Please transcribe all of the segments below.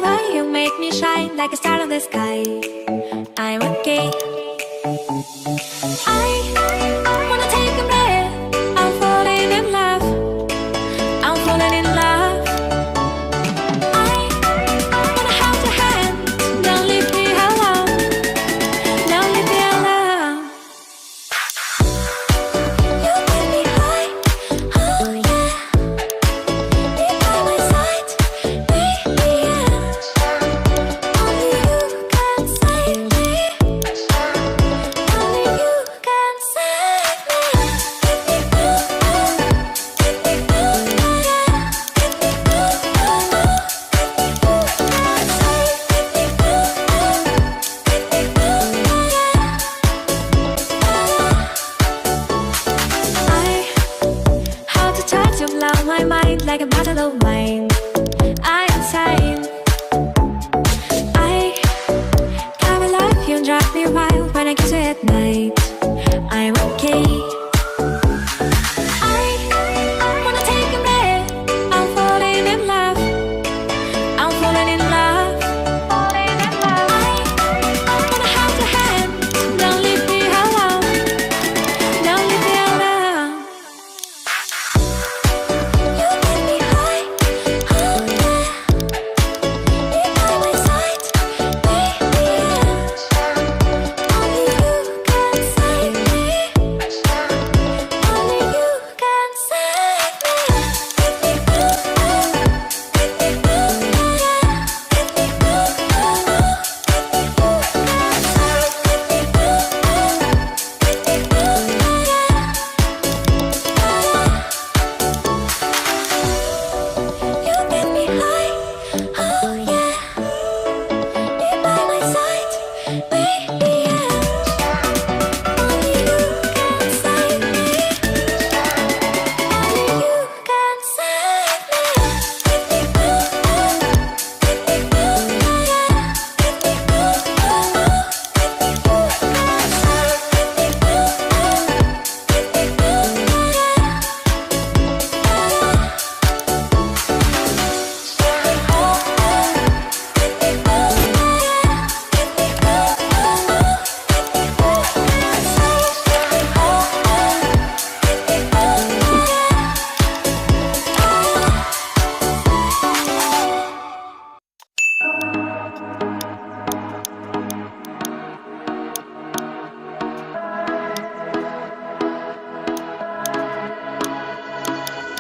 the way you make me shine like a star in the sky. I'm okay. I wanna take a breath. I'm falling in love. I'm falling in love. I wanna hold your hand. Don't leave me alone. Don't leave me alone. You get me high. Oh yeah. Be by my side. Baby, yeah. Only you can save me. Only you can save me. How to touch your blow my mind like a battle of mine. I am insane. I come alive, you drive me wild when I kiss you at night. I'm okay. I wanna take a breath. I'm falling in love. I'm falling in love. Falling in love. I wanna hold your hand. Don't leave me alone. Don't leave me alone. You get me high. Oh yeah. Be by my side. Baby, yeah. Only you can save me. Only you can save me. You get me high. Oh yeah. Be by my side. Baby, yeah. Only you can save me. Only you can save me.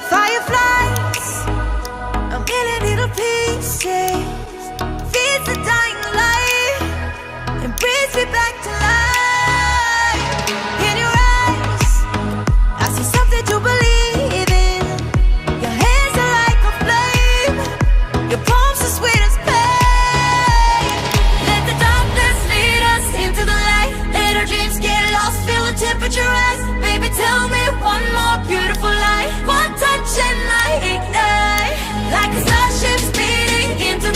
Fireflies, a million little pieces, feeds the dying light and brings me back to life. In your eyes, I see something to believe in. Your hands are like a flame, your palms are sweet as pain. Let the darkness lead us into the light. Let our dreams get lost, feel the temperature rise. Baby, tell me one more beautiful lie. One touch and I ignite, like a starship speeding into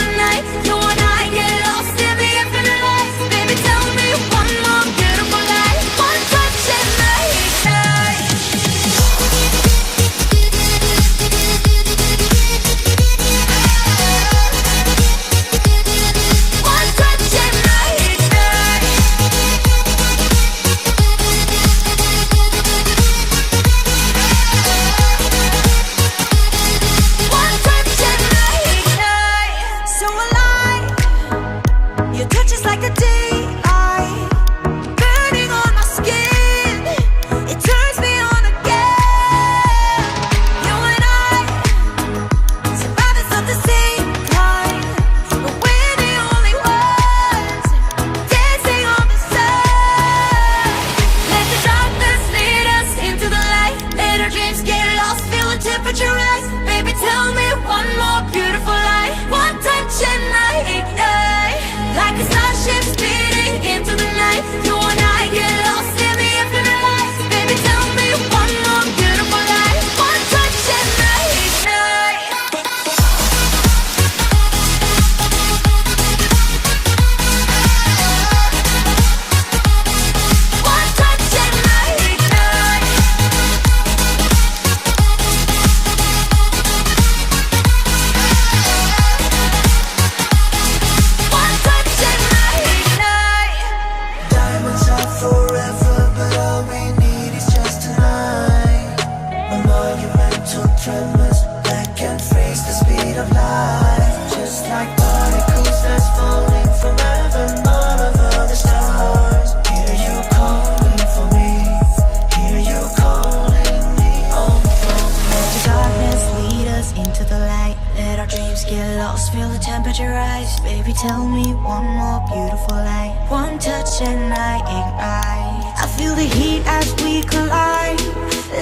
but your eyes, baby, tell me one more beautiful lie. One touch and I ignite. I feel the heat as we collide,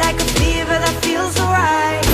like a fever that feels alright.